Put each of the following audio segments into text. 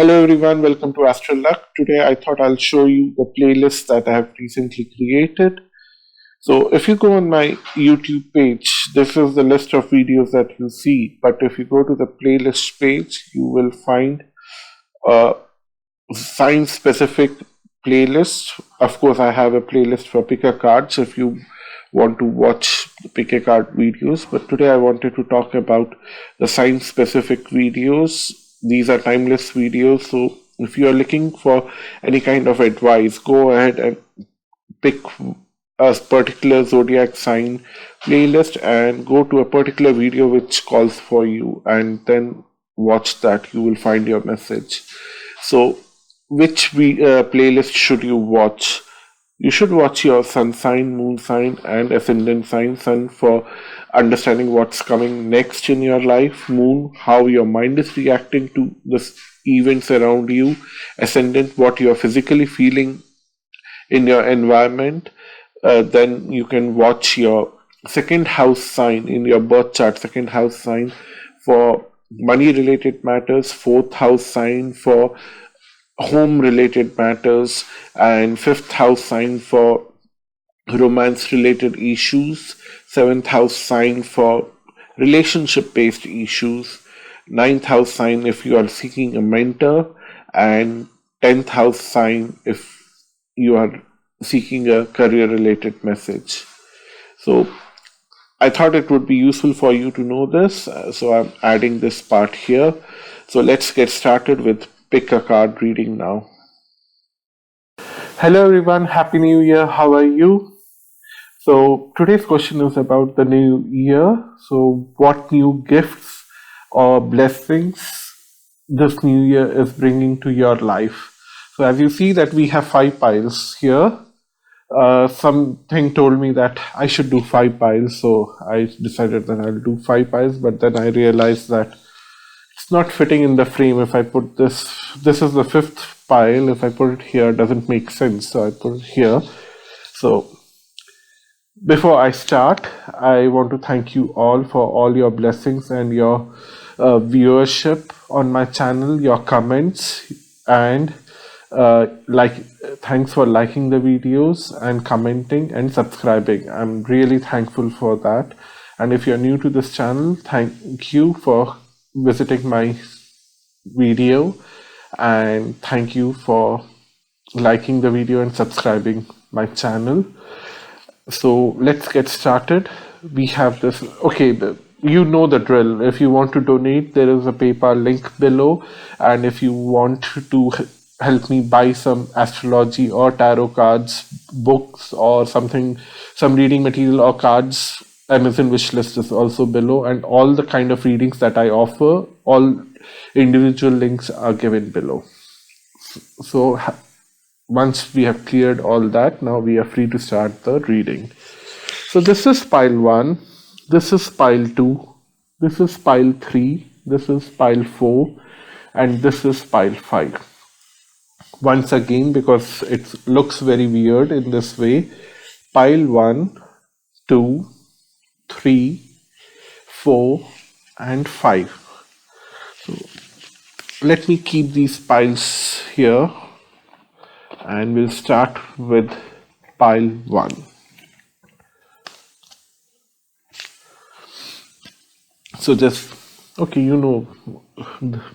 Hello everyone, welcome to Astrology. Today I thought I'll show you the playlist that I have recently created. So if you go on my YouTube page, this is the list of videos that you see. But if you go to the playlist page, you will find a sign specific playlist. Of course, I have a playlist for pick a cards if you want to watch the pick a card videos. But today I wanted to talk about the sign specific videos. These are timeless videos, so if you are looking for any kind of advice, go ahead and pick a particular zodiac sign playlist and go to a particular video which calls for you, and then watch that. You will find your message. So which playlist should you watch? You should watch your sun sign, moon sign, and ascendant sign. Sun for understanding what's coming next in your life. Moon, how your mind is reacting to the events around you. Ascendant, what you're physically feeling in your environment. Then you can watch your second house sign in your birth chart. Second house sign for money related matters. Fourth house sign for home related matters, and fifth house sign for romance related issues, seventh house sign for relationship based issues, ninth house sign if you are seeking a mentor, and 10th house sign if you are seeking a career related message. So I thought it would be useful for you to know this, so I'm adding this part here. So let's get started with pick a card reading now. Hello everyone, happy new year. How are you? So today's question is about the new year. So what new gifts or blessings this new year is bringing to your life? So as you see that we have 5 piles here. Something told me that I should do 5 piles, so I decided that I'll do 5 piles, but then I realized that it's not fitting in the frame. If I put this is the 5th pile. If I put it here, it doesn't make sense, so I put it here. So before I start, I want to thank you all for all your blessings and your viewership on my channel, your comments, and thanks for liking the videos and commenting and subscribing. I'm really thankful for that. And if you're new to this channel, thank you for visiting my video, and thank you for liking the video and subscribing my channel. So let's get started. We have this. Okay, you know the drill. If you want to donate, there is a PayPal link below, and if you want to help me buy some astrology or tarot cards, books, or something, some reading material or cards, Amazon wishlist is also below, and all the kind of readings that I offer, all individual links are given below. So once we have cleared all that, now we are free to start the reading. So this is pile 1, this is pile 2, this is pile 3, this is pile 4, and this is pile 5. Once again, because it looks very weird in this way, pile 1, 2, 3, 4, and 5. So let me keep these piles here, and we'll start with pile 1. So just, okay, you know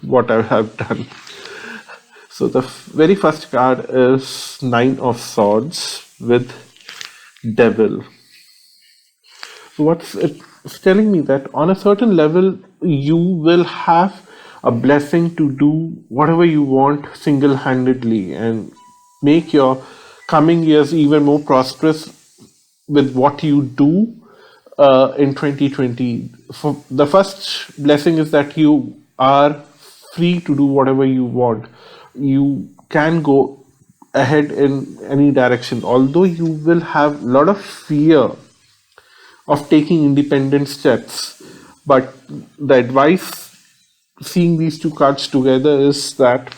what I have done. So the very first card is 9 of Swords with Devil. So what's it's telling me that on a certain level, you will have a blessing to do whatever you want single-handedly and make your coming years even more prosperous with what you do in 2020. For the first blessing is that you are free to do whatever you want. You can go ahead in any direction, although you will have a lot of fear of taking independent steps. But the advice, seeing these 2 cards together, is that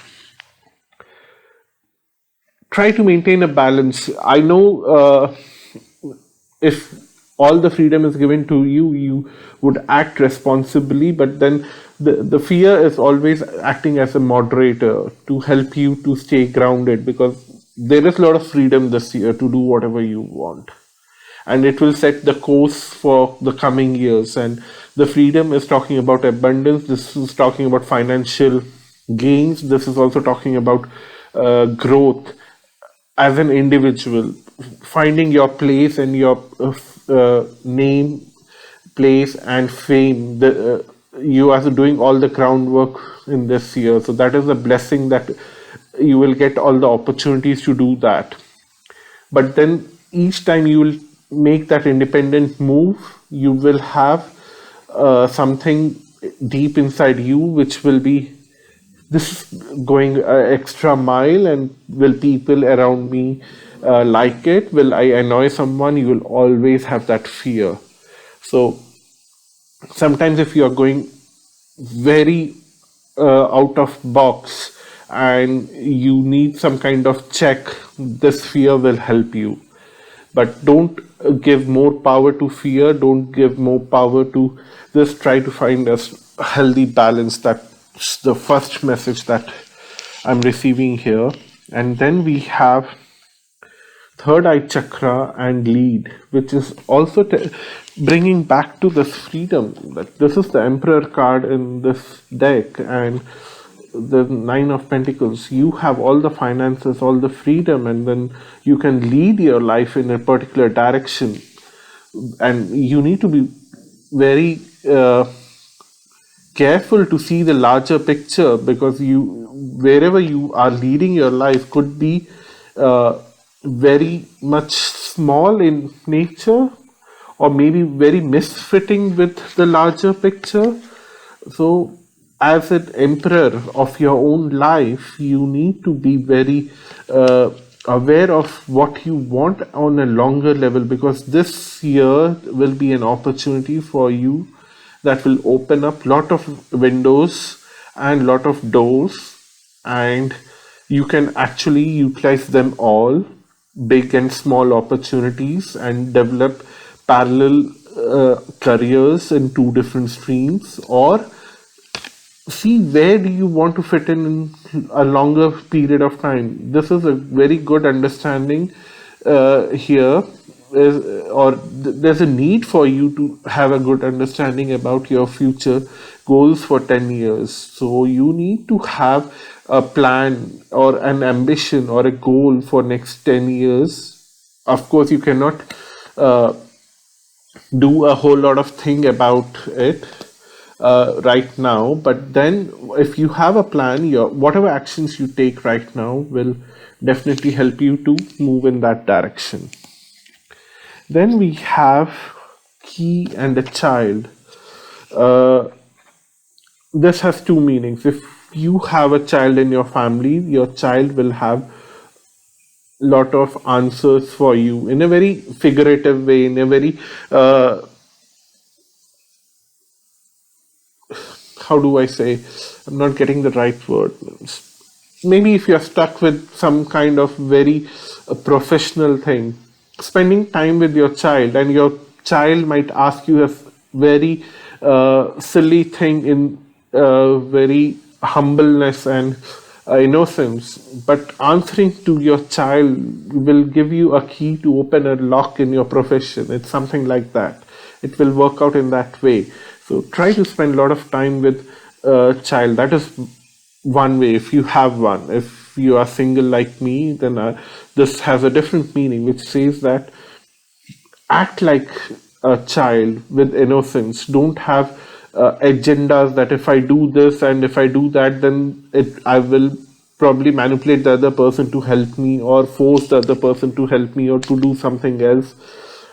try to maintain a balance. I know if all the freedom is given to you, you would act responsibly, but then the fear is always acting as a moderator to help you to stay grounded, because there is a lot of freedom this year to do whatever you want, and it will set the course for the coming years. And the freedom is talking about abundance, this is talking about financial gains, this is also talking about growth as an individual, finding your place and your name, place, and fame. You are doing all the groundwork in this year. So that is a blessing that you will get all the opportunities to do that. But then each time you will make that independent move, you will have something deep inside you which will be, this is going extra mile, and will people around me like it, will I annoy someone? You will always have that fear. So sometimes if you are going very out of box and you need some kind of check, this fear will help you. But don't give more power to fear, don't give more power to this. Try to find a healthy balance. That's the first message that I'm receiving here. And then we have third eye chakra and lead, which is also bringing back to this freedom. That this is the emperor card in this deck, and the nine of pentacles. You have all the finances, all the freedom, and then you can lead your life in a particular direction. And you need to be very careful to see the larger picture, because you, wherever you are leading your life, could be very much small in nature, or maybe very misfitting with the larger picture. So as an emperor of your own life, you need to be very aware of what you want on a longer level, because this year will be an opportunity for you that will open up lot of windows and lot of doors, and you can actually utilize them all, big and small opportunities, and develop parallel careers in two different streams, or see where do you want to fit in a longer period of time. This is a very good understanding here. There's a need for you to have a good understanding about your future goals for 10 years. So you need to have a plan or an ambition or a goal for next 10 years. Of course, you cannot do a whole lot of thing about it right now, but then if you have a plan, your whatever actions you take right now will definitely help you to move in that direction. Then we have key and a child. This has two meanings. If you have a child in your family, your child will have lot of answers for you in a very figurative way, in a very how do I say? I'm not getting the right word. Maybe if you're stuck with some kind of very professional thing, spending time with your child, and your child might ask you a very silly thing in very humbleness and innocence, but answering to your child will give you a key to open a lock in your profession. It's something like that. It will work out in that way. So try to spend a lot of time with a child. That is one way, if you have one. If you are single like me, then this has a different meaning, which says that act like a child with innocence. Don't have agendas that if I do this and if I do that, then I will probably manipulate the other person to help me, or force the other person to help me, or to do something else.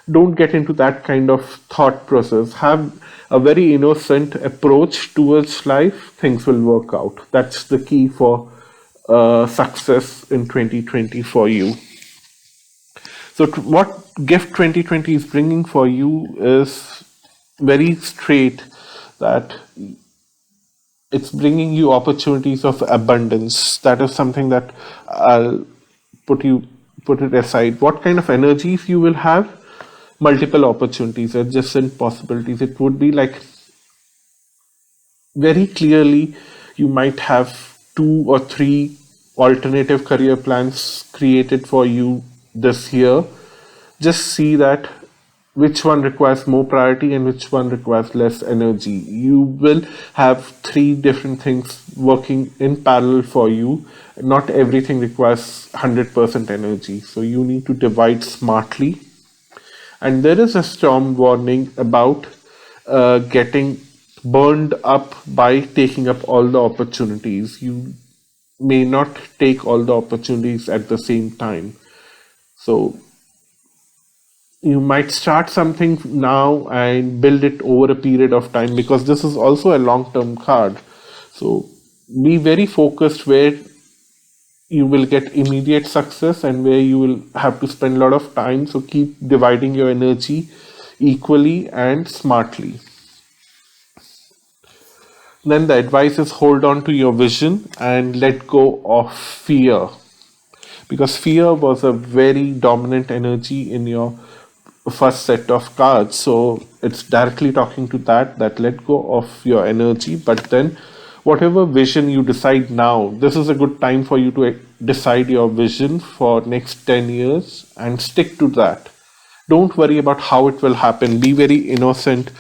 Don't get into that kind of thought process. Have a very innocent approach towards life. Things will work out. That's the key for success in 2020 for you. So what gift 2020 is bringing for you is very straight, that it's bringing you opportunities of abundance. That is something that I'll put it aside. What kind of energies you will have? Multiple opportunities, adjacent possibilities. It would be like very clearly you might have 2 or 3 alternative career plans created for you this year. Just see that which one requires more priority and which one requires less energy. You will have 3 different things working in parallel for you. Not everything requires 100% energy, so you need to divide smartly. And there is a storm warning about getting burned up by taking up all the opportunities. You may not take all the opportunities at the same time. So you might start something now and build it over a period of time, because this is also a long term card. So be very focused where you will get immediate success and where you will have to spend a lot of time. So keep dividing your energy equally and smartly. Then the advice is hold on to your vision and let go of fear, because fear was a very dominant energy in your first set of cards. So it's directly talking to that let go of your energy. But then whatever vision you decide now, this is a good time for you to decide your vision for next 10 years and stick to that. Don't worry about how it will happen. Be very innocent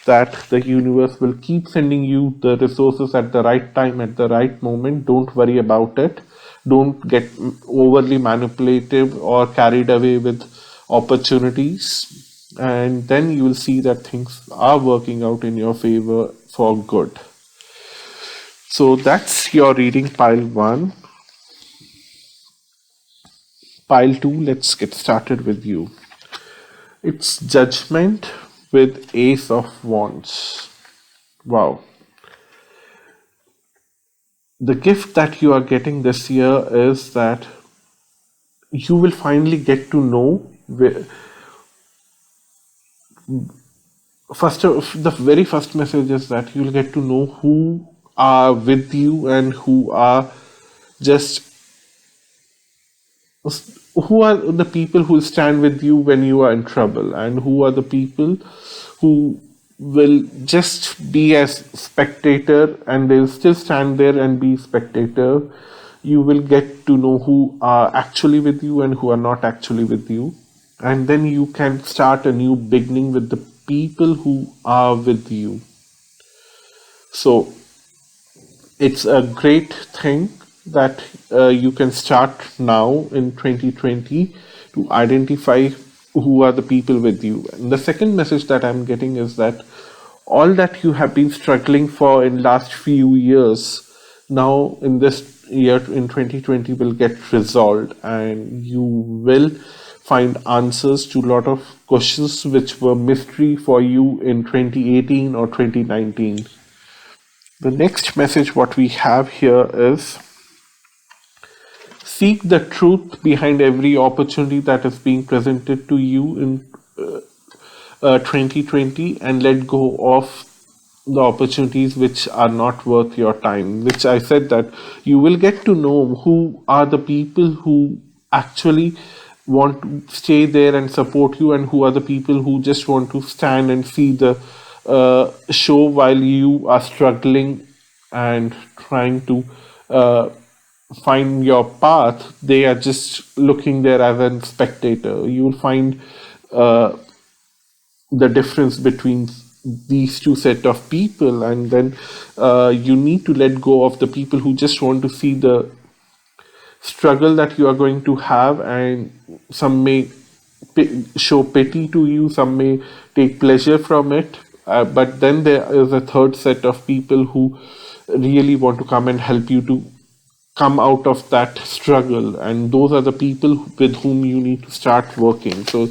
that the universe will keep sending you the resources at the right time, at the right moment. Don't worry about it. Don't get overly manipulative or carried away with opportunities. And then you will see that things are working out in your favor for good. So that's your reading, pile 1. Pile 2, let's get started with you. It's Judgment with Ace of Wands. Wow. The gift that you are getting this year is that you will finally get to know, the very first message is that you'll get to know who are with you and who are just, who are the people who will stand with you when you are in trouble, and who are the people who will just be as spectator and they'll still stand there and be spectator. You will get to know who are actually with you and who are not actually with you, and then you can start a new beginning with the people who are with you. So it's a great thing that you can start now in 2020 to identify who are the people with you. And the second message that I'm getting is that all that you have been struggling for in last few years, now in this year in 2020 will get resolved, and you will find answers to a lot of questions which were mystery for you in 2018 or 2019. The next message what we have here is seek the truth behind every opportunity that is being presented to you in 2020, and let go of the opportunities which are not worth your time. Which I said that you will get to know who are the people who actually want to stay there and support you, and who are the people who just want to stand and see the show while you are struggling and trying to find your path. They are just looking there as a spectator. You will find the difference between these two set of people, and then you need to let go of the people who just want to see the struggle that you are going to have, and some may show pity to you, some may take pleasure from it, but then there is a third set of people who really want to come and help you to come out of that struggle, and those are the people with whom you need to start working. So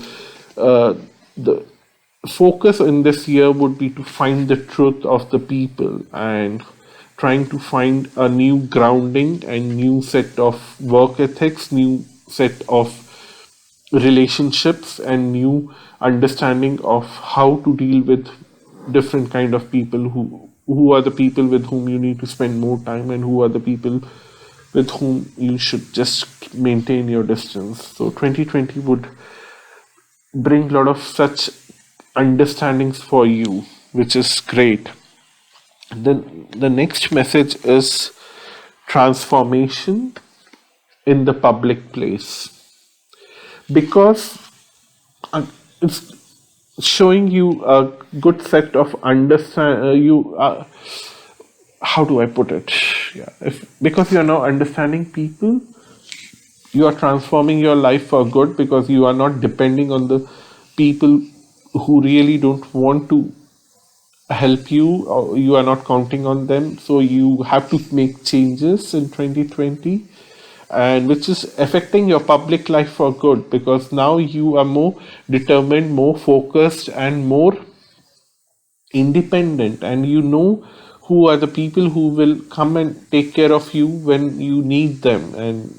the focus in this year would be to find the truth of the people and trying to find a new grounding and new set of work ethics, new set of relationships, and new understanding of how to deal with different kind of people, who are the people with whom you need to spend more time, and who are the people with whom you should just maintain your distance. So 2020 would bring a lot of such understandings for you, which is great. Then the next message is transformation in the public place, because uh, it's showing you a good set of understand you how do I put it? Yeah, if because you are now understanding people, you are transforming your life for good, because you are not depending on the people who really don't want to help you, or you are not counting on them, so you have to make changes in 2020, and which is affecting your public life for good, because now you are more determined, more focused, and more independent, and you know who are the people who will come and take care of you when you need them. And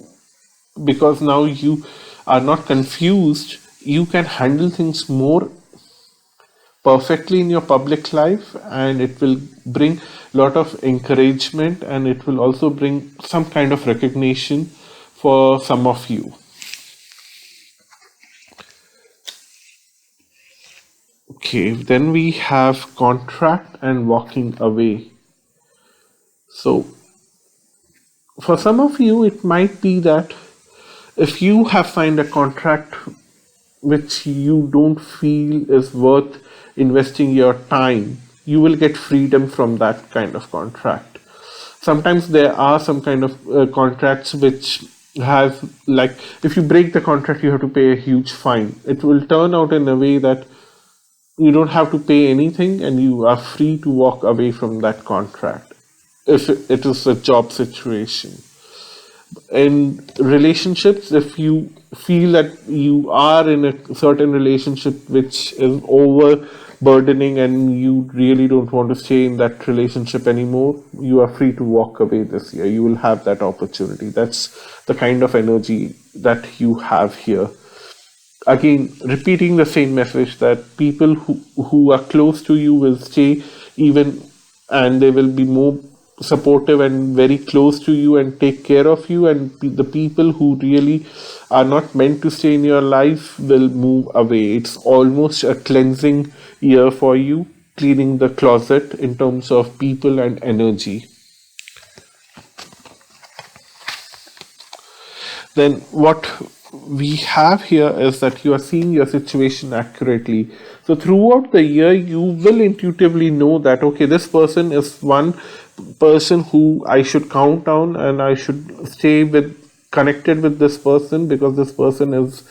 because now you are not confused, you can handle things more perfectly in your public life, and it will bring a lot of encouragement, and it will also bring some kind of recognition for some of you. Okay, then we have contract and walking away. So for some of you, it might be that if you have signed a contract which you don't feel is worth investing your time, you will get freedom from that kind of contract. Sometimes there are some kind of contracts which have, like, if you break the contract, you have to pay a huge fine. It will turn out in a way that you don't have to pay anything, and you are free to walk away from that contract if it is a job situation. In relationships, if you feel that you are in a certain relationship which is overburdening and you really don't want to stay in that relationship anymore, you are free to walk away this year. You will have that opportunity. That's the kind of energy that you have here. Again, repeating the same message, that people who are close to you will stay, even, and they will be more supportive and very close to you and take care of you, and the people who really are not meant to stay in your life will move away. It's almost a cleansing year for you, cleaning the closet in terms of people and energy. Then what we have here is that you are seeing your situation accurately. So throughout the year, you will intuitively know that, okay, this person is one person who I should count on, and I should stay with connected with this person, because this person is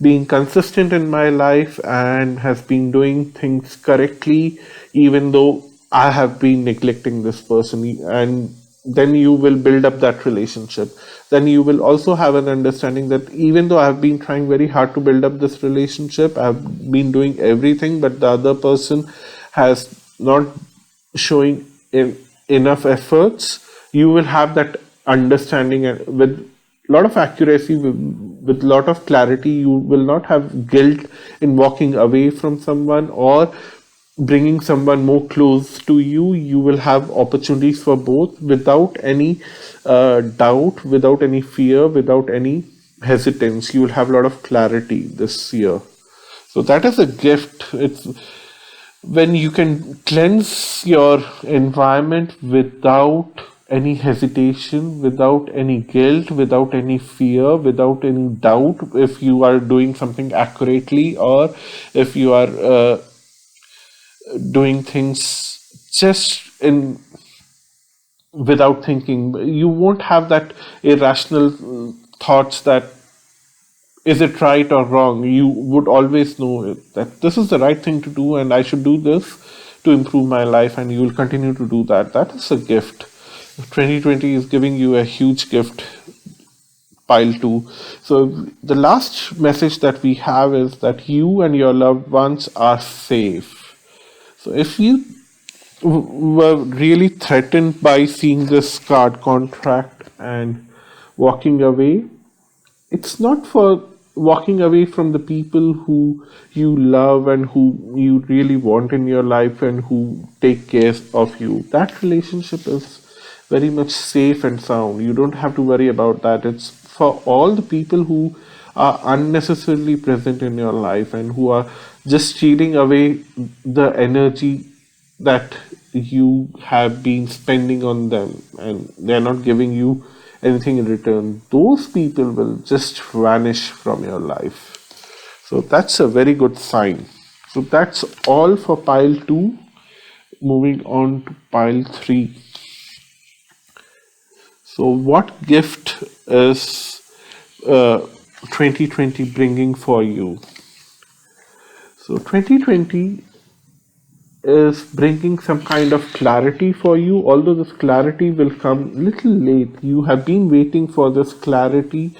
being consistent in my life and has been doing things correctly, even though I have been neglecting this person. And then you will build up that relationship. Then you will also have an understanding that even though I've been trying very hard to build up this relationship, I've been doing everything, but the other person has not showing enough efforts. You will have that understanding, and with a lot of accuracy, with a lot of clarity. You will not have guilt in walking away from someone or bringing someone more close to you. You will have opportunities for both without any doubt, without any fear, without any hesitance. You will have a lot of clarity this year. So that is a gift. It's when you can cleanse your environment without any hesitation, without any guilt, without any fear, without any doubt, if you are doing something accurately, or if you are doing things just in without thinking. You won't have that irrational thoughts that is it right or wrong. You would always know that this is the right thing to do, and I should do this to improve my life, and you will continue to do that. That is a gift. 2020 is giving you a huge gift pile too. So the last message that we have is that you and your loved ones are safe. So if you were really threatened by seeing this card contract and walking away, it's not for walking away from the people who you love and who you really want in your life and who take care of you. That relationship is very much safe and sound. You don't have to worry about that. It's for all the people who are unnecessarily present in your life and who are just stealing away the energy that you have been spending on them and they're not giving you anything in return, those people will just vanish from your life. So that's a very good sign. So that's all for pile 2. Moving on to pile 3. So what gift is 2020 bringing for you? So 2020 is bringing some kind of clarity for you, although this clarity will come little late. You have been waiting for this clarity.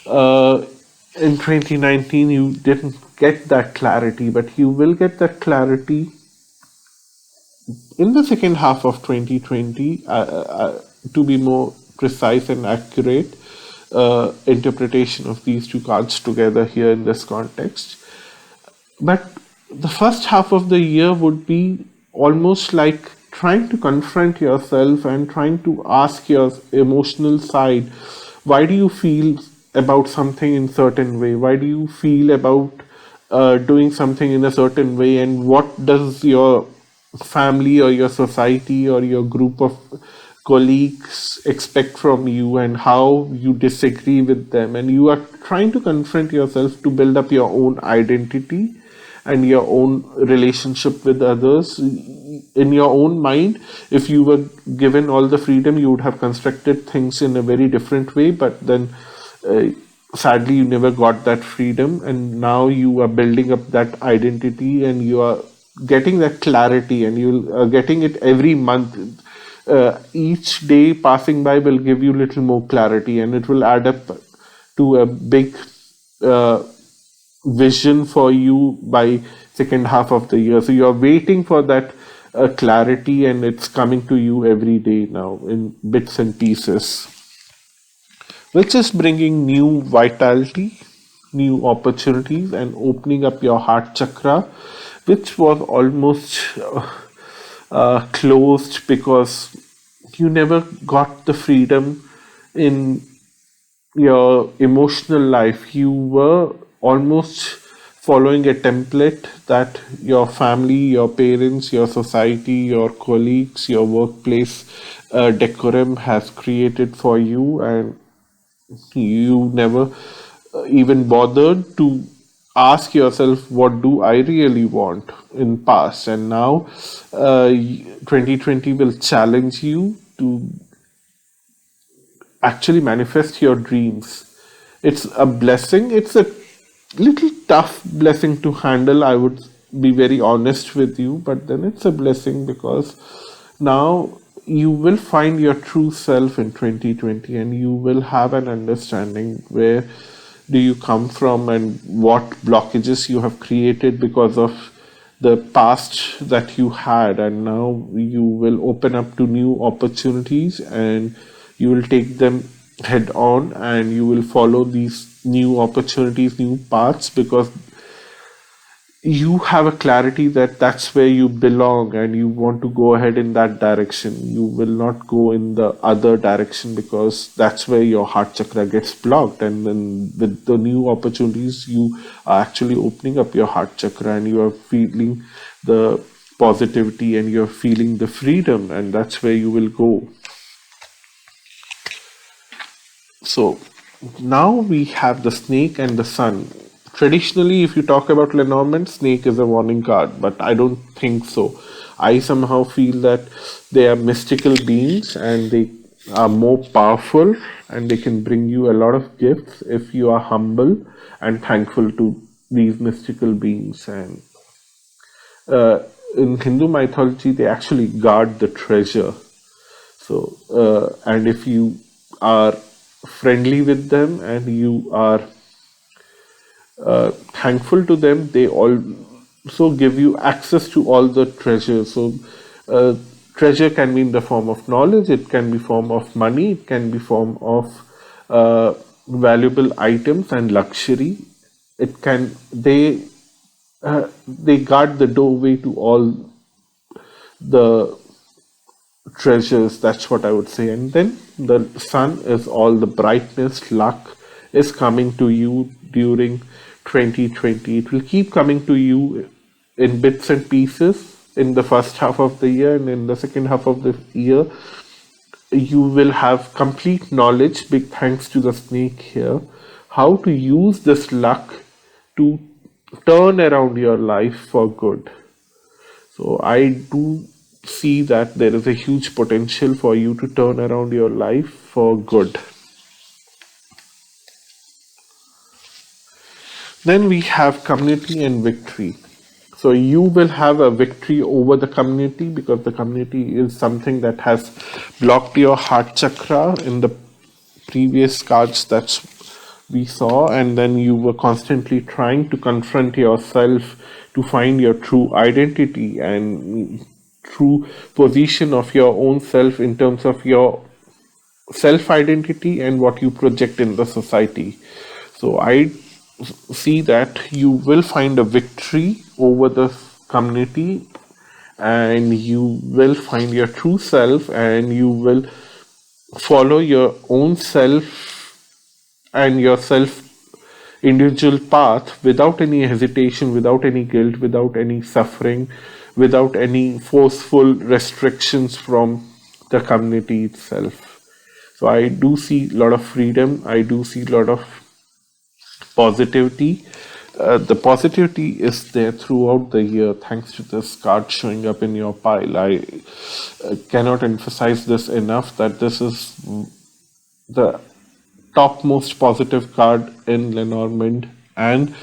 In 2019 you didn't get that clarity, but you will get that clarity in the second half of 2020, to be more precise and accurate interpretation of these two cards together here in this context. But the first half of the year would be almost like trying to confront yourself and trying to ask your emotional side, why do you feel about something in certain way? Why do you feel about doing something in a certain way? And what does your family or your society or your group of colleagues expect from you, and how you disagree with them? And you are trying to confront yourself to build up your own identity and your own relationship with others. In your own mind, if you were given all the freedom, you would have constructed things in a very different way, but then sadly you never got that freedom, and now you are building up that identity and you are getting that clarity, and you are getting it every month. Each day passing by will give you little more clarity, and it will add up to a big vision for you by second half of the year. So you're waiting for that clarity, and it's coming to you every day now in bits and pieces, which is bringing new vitality, new opportunities, and opening up your heart chakra, which was almost closed because you never got the freedom in your emotional life. You were almost following a template that your family, your parents, your society, your colleagues, your workplace decorum has created for you, and you never even bothered to ask yourself, what do I really want in past? And now 2020 will challenge you to actually manifest your dreams. It's a blessing. It's a little tough blessing to handle, I would be very honest with you, but then it's a blessing because now you will find your true self in 2020, and you will have an understanding where do you come from and what blockages you have created because of the past that you had. And now you will open up to new opportunities, and you will take them head on, and you will follow these new opportunities, new paths, because you have a clarity that that's where you belong, and you want to go ahead in that direction. You will not go in the other direction because that's where your heart chakra gets blocked. And then with the new opportunities, you are actually opening up your heart chakra, and you are feeling the positivity, and you're feeling the freedom, and that's where you will go. So now we have the snake and the sun. Traditionally, if you talk about Lenormand, snake is a warning card, but I don't think so. I somehow feel that they are mystical beings, and they are more powerful, and they can bring you a lot of gifts if you are humble and thankful to these mystical beings. And in Hindu mythology, they actually guard the treasure. So, and if you are friendly with them and you are thankful to them, they also give you access to all the treasure. So treasure can be in the form of knowledge, it can be form of money, it can be form of valuable items and luxury. It can they guard the doorway to all the treasures. That's what I would say. And then the sun is all the brightness, luck is coming to you during 2020. It will keep coming to you in bits and pieces, in the first half of the year, and in the second half of the year you will have complete knowledge, big thanks to the snake here, how to use this luck to turn around your life for good. So I do see that there is a huge potential for you to turn around your life for good. Then we have community and victory. So you will have a victory over the community, because the community is something that has blocked your heart chakra in the previous cards that we saw, and then you were constantly trying to confront yourself to find your true identity and true position of your own self in terms of your self identity and what you project in the society. So I see that you will find a victory over the community, and you will find your true self, and you will follow your own self and your self individual path without any hesitation, without any guilt, without any suffering, without any forceful restrictions from the community itself. So I do see a lot of freedom, I do see a lot of positivity. The positivity is there throughout the year thanks to this card showing up in your pile. I cannot emphasize this enough, that this is the topmost positive card in Lenormand, and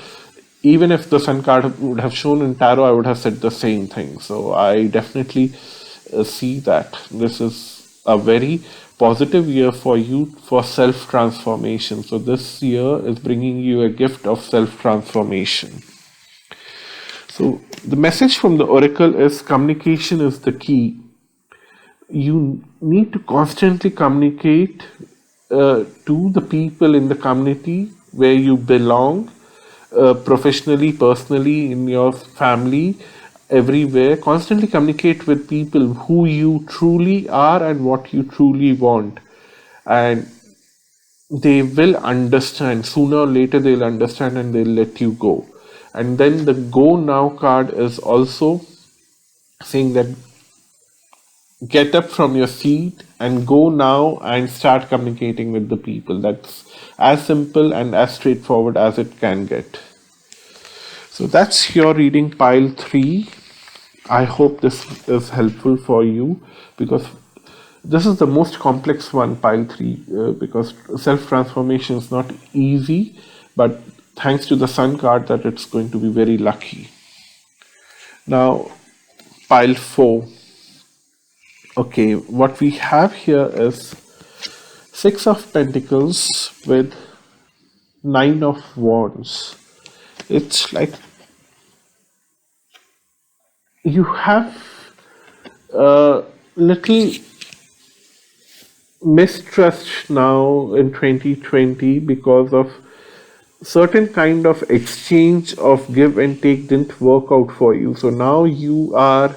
even if the sun card would have shown in tarot, I would have said the same thing. So I definitely see that this is a very positive year for you for self transformation. So this year is bringing you a gift of self transformation. So the message from the oracle is communication is the key. You need to constantly communicate to the people in the community where you belong, professionally, personally, in your family, everywhere. Constantly communicate with people who you truly are and what you truly want, and they will understand. Sooner or later they'll understand, and they'll let you go. And then the go now card is also saying that get up from your seat and go now and start communicating with the people. That's as simple and as straightforward as it can get. So that's your reading, pile 3. I hope this is helpful for you, because this is the most complex one, pile 3, because self-transformation is not easy, but thanks to the sun card that it's going to be very lucky. Now, pile 4. Okay, what we have here is 6 of Pentacles with 9 of Wands. It's like you have a little mistrust now in 2020 because of certain kind of exchange of give and take didn't work out for you. So now you are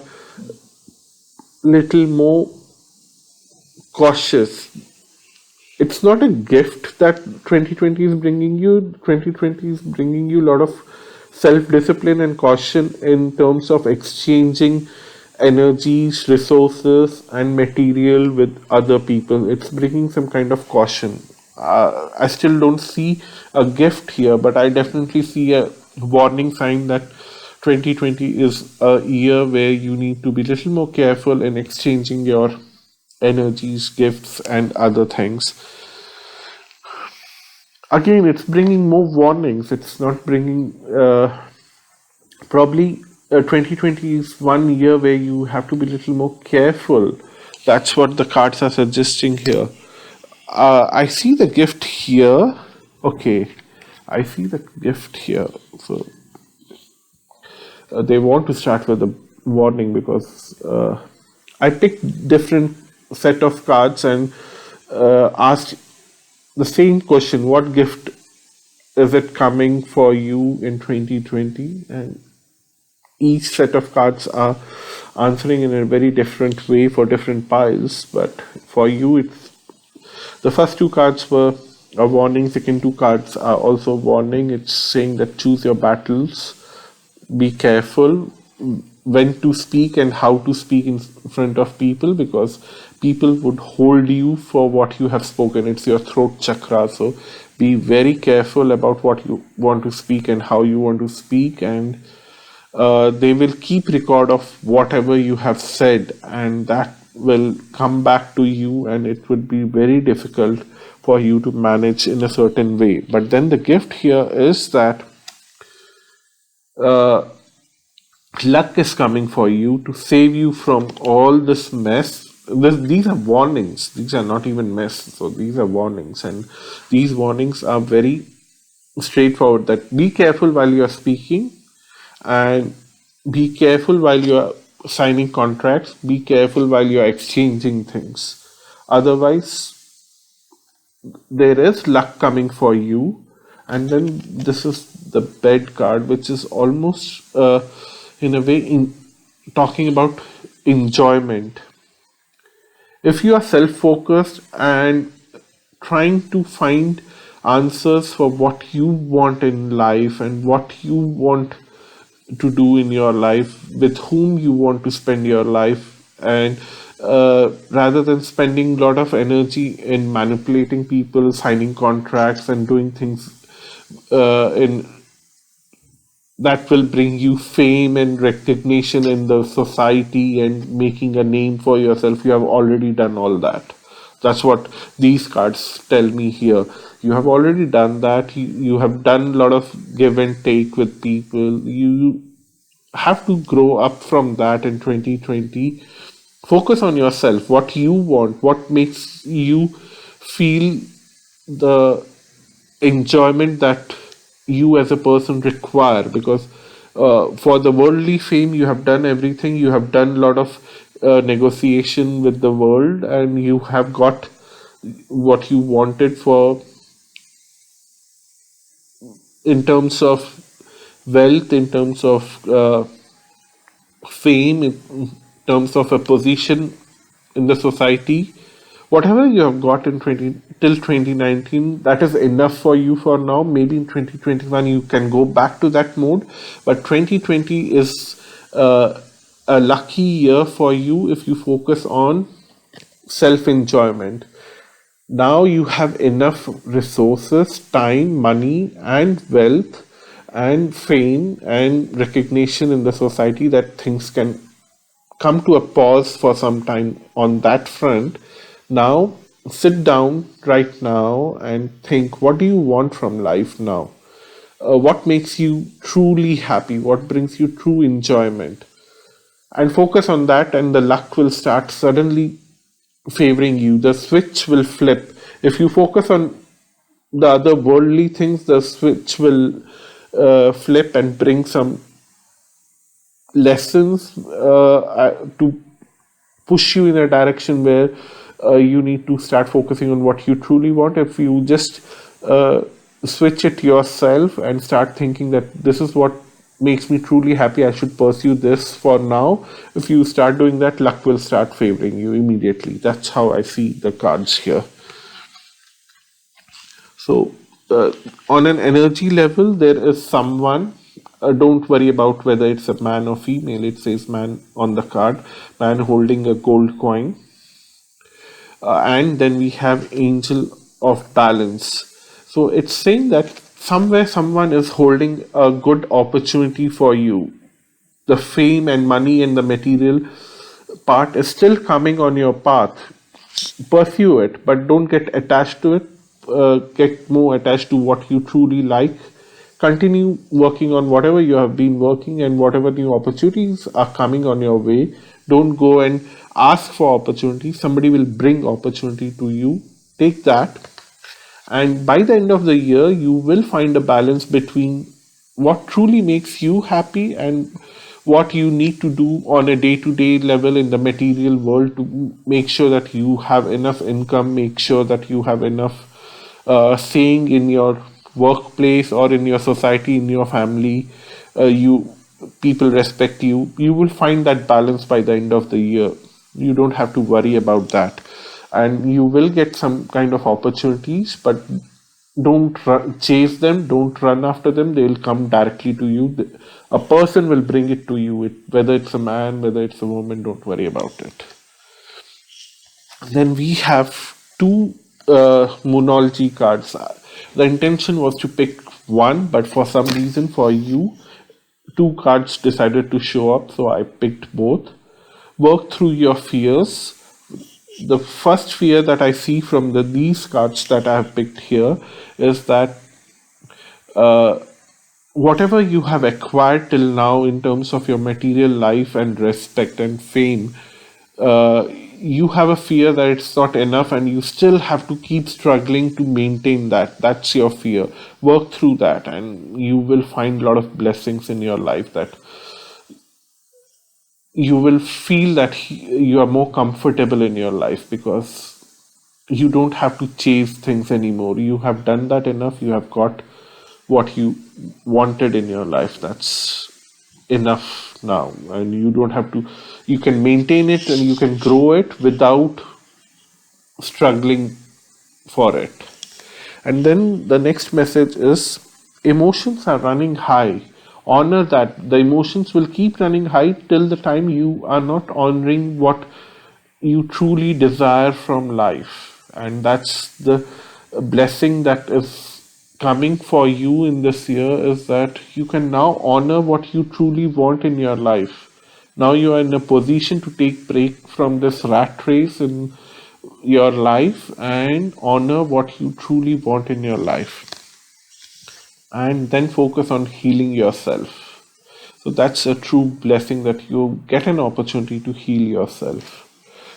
little more cautious. It's not a gift that 2020 is bringing you. 2020 is bringing you a lot of self-discipline and caution in terms of exchanging energies, resources, and material with other people. It's bringing some kind of caution. I still don't see a gift here, but I definitely see a warning sign that 2020 is a year where you need to be a little more careful in exchanging your energies, gifts, and other things. Again, it's bringing more warnings. It's not bringing probably 2020 is one year where you have to be a little more careful. That's what the cards are suggesting here. I see the gift here. Okay, I see the gift here. So they want to start with a warning, because I picked different set of cards and asked the same question: what gift is it coming for you in 2020? And each set of cards are answering in a very different way for different piles. But for you, it's the first 2 cards were a warning. Second 2 cards are also warning. It's saying that choose your battles, be careful, when to speak and how to speak in front of people, because people would hold you for what you have spoken. It's your throat chakra, so be very careful about what you want to speak and how you want to speak, and they will keep record of whatever you have said, and that will come back to you, and it would be very difficult for you to manage in a certain way. But then the gift here is that uh, luck is coming for you to save you from all this mess. These are warnings. These are not even mess. So these are warnings, and these warnings are very straightforward. That be careful while you are speaking, and be careful while you are signing contracts. Be careful while you are exchanging things. Otherwise, there is luck coming for you. And then this is the bed card, which is almost in a way talking about enjoyment. If you are self-focused and trying to find answers for what you want in life and what you want to do in your life, with whom you want to spend your life, and rather than spending a lot of energy in manipulating people, signing contracts, and doing things in that will bring you fame and recognition in the society and making a name for yourself, you have already done all that. That's what these cards tell me here. You have already done that. You have done a lot of give and take with people. You have to grow up from that in 2020. Focus on yourself, what you want, what makes you feel the enjoyment that you as a person require, because for the worldly fame you have done everything. You have done a lot of negotiation with the world, and you have got what you wanted for, in terms of wealth, in terms of fame, in terms of a position in the society. Whatever you have got in 20 till 2019, that is enough for you for now. Maybe in 2021 you can go back to that mode, but 2020 is a lucky year for you if you focus on self enjoyment. Now you have enough resources, time, money, and wealth, and fame and recognition in the society, that things can come to a pause for some time on that front. Now, sit down right now and think, what do you want from life now? What makes you truly happy? What brings you true enjoyment? And focus on that, and the luck will start suddenly favoring you. The switch will flip. If you focus on the other worldly things, the switch will flip and bring some lessons to push you in a direction where you need to start focusing on what you truly want. If you just switch it yourself and start thinking that this is what makes me truly happy, I should pursue this for now. If you start doing that, luck will start favoring you immediately. That's how I see the cards here. So, on an energy level, there is someone. Don't worry about whether it's a man or female. It says man on the card, man holding a gold coin. And then we have Angel of Balance. So it's saying that somewhere someone is holding a good opportunity for you. The fame and money and the material part is still coming on your path. Pursue it, but don't get attached to it. Get more attached to what you truly like. Continue working on whatever you have been working, and whatever new opportunities are coming on your way. Don't go and ask for opportunity. Somebody will bring opportunity to you. Take that. And by the end of the year, you will find a balance between what truly makes you happy and what you need to do on a day-to-day level in the material world to make sure that you have enough income, make sure that you have enough saying in your workplace or in your society, in your family. You people respect you. You will find that balance by the end of the year. You don't have to worry about that, and you will get some kind of opportunities, but chase them, don't run after them. They will come directly to you. A person will bring it to you, whether it's a man, whether it's a woman, don't worry about it. Then we have two Moonology cards. The intention was to pick one, but for some reason, for you, two cards decided to show up, so I picked both. Work through your fears. The first fear that I see from these cards that I have picked here is that whatever you have acquired till now in terms of your material life and respect and fame, you have a fear that it's not enough and you still have to keep struggling to maintain that. That's your fear. Work through that and you will find a lot of blessings in your life, that you will feel that you are more comfortable in your life because you don't have to chase things anymore. You have done that enough. You have got what you wanted in your life. That's enough now. And you don't have to, you can maintain it and you can grow it without struggling for it. And then the next message is emotions are running high. Honor that. The emotions will keep running high till the time you are not honoring what you truly desire from life. And that's the blessing that is coming for you in this year, is that you can now honor what you truly want in your life. Now you are in a position to take break from this rat race in your life and honor what you truly want in your life, and then focus on healing yourself. So that's a true blessing, that you get an opportunity to heal yourself.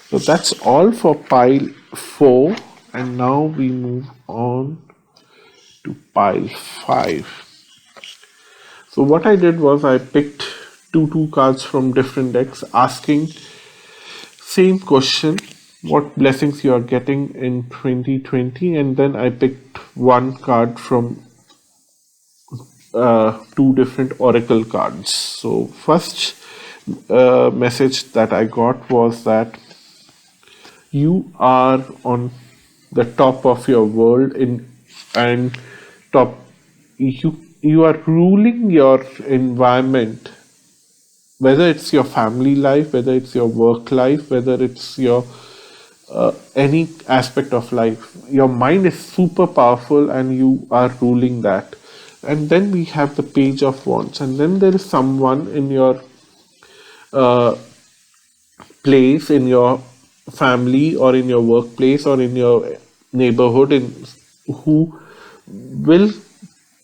So that's all for pile 4, and now we move on to pile 5. So what I did was I picked two cards from different decks, asking same question, what blessings you are getting in 2020, and then I picked one card from two different oracle cards. So first message that I got was that you are on the top of your world and top, you are ruling your environment, whether it's your family life, whether it's your work life, whether it's your any aspect of life. Your mind is super powerful and you are ruling that. And then we have the Page of Wands, and then there is someone in your uh, place, in your family or in your workplace or in your neighborhood, who will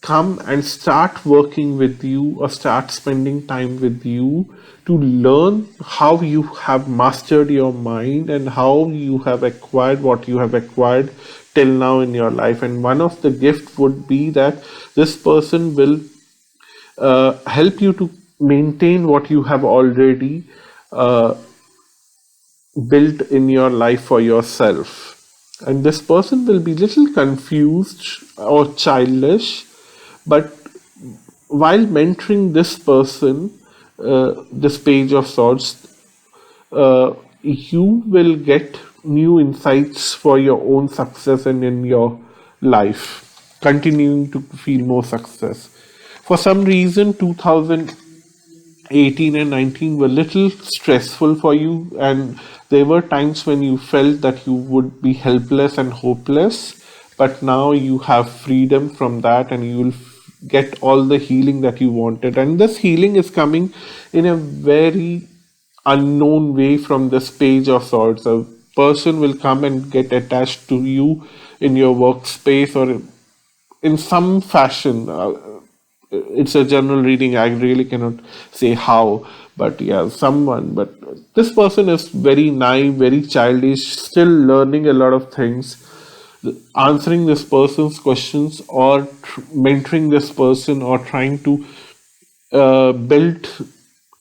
come and start working with you or start spending time with you to learn how you have mastered your mind and how you have acquired what you have acquired till now in your life. And one of the gift would be that this person will help you to maintain what you have already uh, built in your life for yourself. And this person will be little confused or childish, but while mentoring this person, this Page of Swords, you will get new insights for your own success and in your life, continuing to feel more success. For some reason, 2018 and 19 were little stressful for you, and there were times when you felt that you would be helpless and hopeless, but now you have freedom from that and you will get all the healing that you wanted. And this healing is coming in a very unknown way from this Page of Swords. A person will come and get attached to you in your workspace or in some fashion. It's a general reading. I really cannot say how, but yeah, someone. But this person is very naive, very childish, still learning a lot of things. Answering this person's questions or mentoring this person or trying to build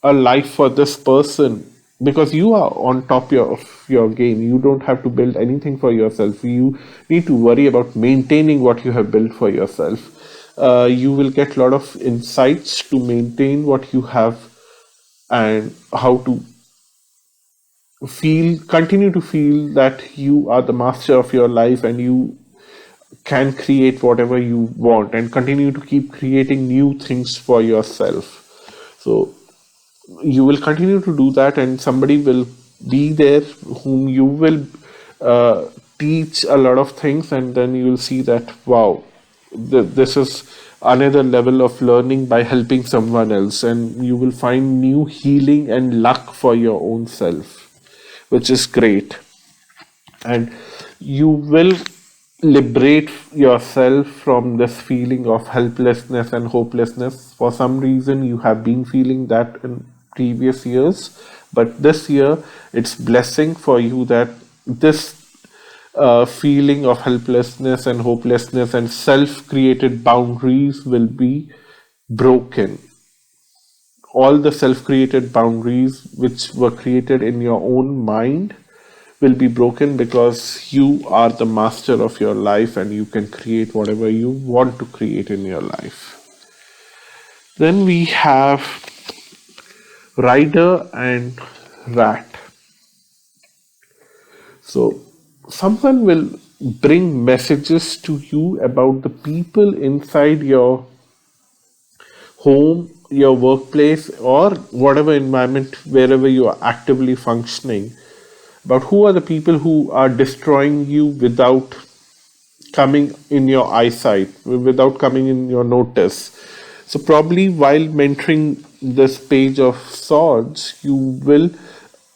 a life for this person, because you are on top of your game. You don't have to build anything for yourself. You need to worry about maintaining what you have built for yourself. You will get a lot of insights to maintain what you have and how to continue to feel that you are the master of your life and you can create whatever you want and continue to keep creating new things for yourself. So you will continue to do that, and somebody will be there whom you will uh, teach a lot of things, and then you will see that wow, this is another level of learning by helping someone else, and you will find new healing and luck for your own self, which is great. And you will liberate yourself from this feeling of helplessness and hopelessness. For some reason you have been feeling that in previous years, but this year it's blessing for you that this feeling of helplessness and hopelessness and self-created boundaries will be broken. All the self-created boundaries which were created in your own mind will be broken, because you are the master of your life and you can create whatever you want to create in your life. Then we have rider and rat. So someone will bring messages to you about the people inside your home, your workplace, or whatever environment wherever you are actively functioning, about who are the people who are destroying you without coming in your eyesight, without coming in your notice. So probably while mentoring this page of swords, you will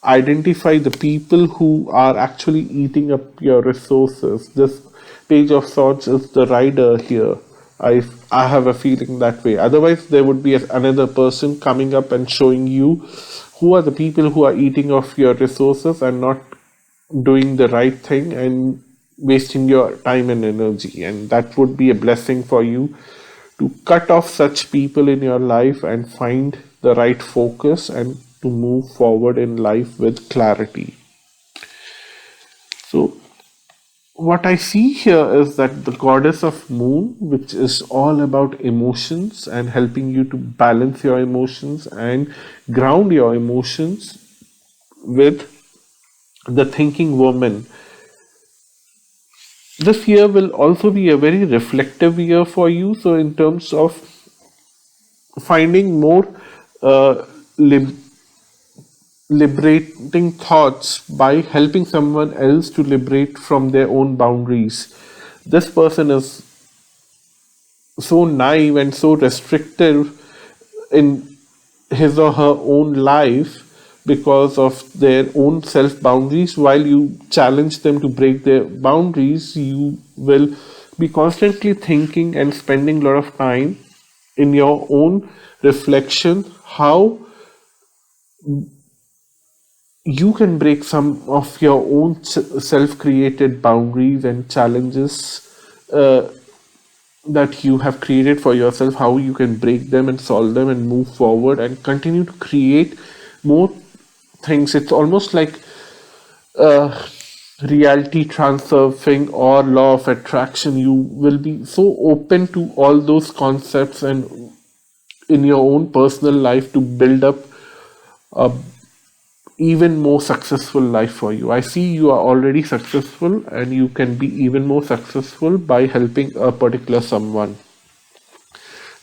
identify the people who are actually eating up your resources. This page of swords is the rider here. I have a feeling that way. Otherwise, there would be another person coming up and showing you who are the people who are eating off your resources and not doing the right thing and wasting your time and energy. And that would be a blessing for you to cut off such people in your life and find the right focus and to move forward in life with clarity. So what I see here is that the goddess of moon, which is all about emotions and helping you to balance your emotions and ground your emotions with the thinking woman. This year will also be a very reflective year for you. So in terms of finding more uh, lib- liberating thoughts by helping someone else to liberate from their own boundaries. This person is so naive and so restrictive in his or her own life because of their own self boundaries. While you challenge them to break their boundaries, you will be constantly thinking and spending a lot of time in your own reflection how you can break some of your own self created boundaries and challenges uh, that you have created for yourself, how you can break them and solve them and move forward and continue to create more things. It's almost like reality transferring or law of attraction. You will be so open to all those concepts and in your own personal life to build up a even more successful life for you. I see you are already successful and you can be even more successful by helping a particular someone.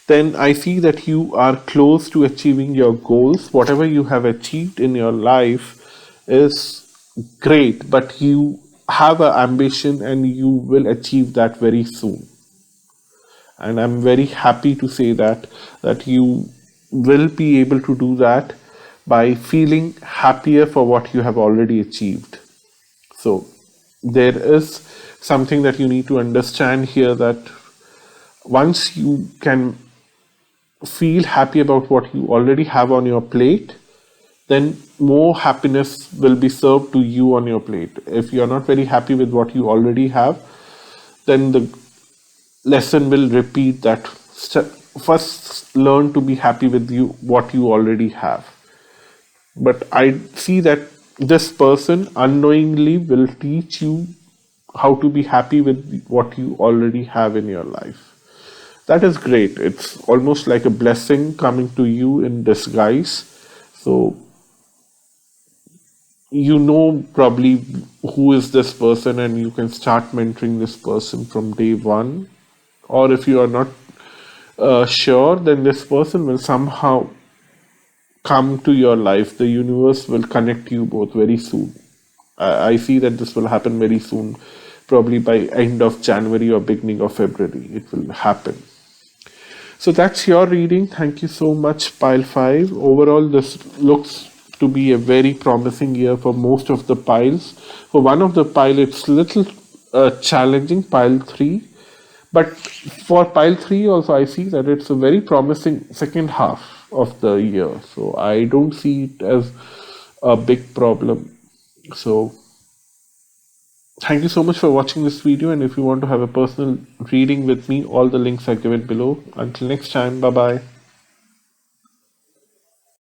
Then I see that you are close to achieving your goals. Whatever you have achieved in your life is great, but you have an ambition and you will achieve that very soon. And I'm very happy to say that you will be able to do that by feeling happier for what you have already achieved. So there is something that you need to understand here, that once you can feel happy about what you already have on your plate, then more happiness will be served to you on your plate. If you're not very happy with what you already have, then the lesson will repeat that first learn to be happy with you what you already have. But I see that this person unknowingly will teach you how to be happy with what you already have in your life. That is great. It's almost like a blessing coming to you in disguise. So you know probably who is this person, and you can start mentoring this person from day one. Or if you are not sure, then this person will somehow come to your life. The universe will connect you both very soon. I see that this will happen very soon, probably by end of January or beginning of February. It will happen. So that's your reading. Thank you so much, Pile 5. Overall, this looks to be a very promising year for most of the piles. For one of the pile, it's little challenging, Pile 3. But for Pile 3 also, I see that it's a very promising second half of the year. So I don't see it as a big problem. So thank you so much for watching this video, and if you want to have a personal reading with me, all the links are given below. Until next time, bye bye.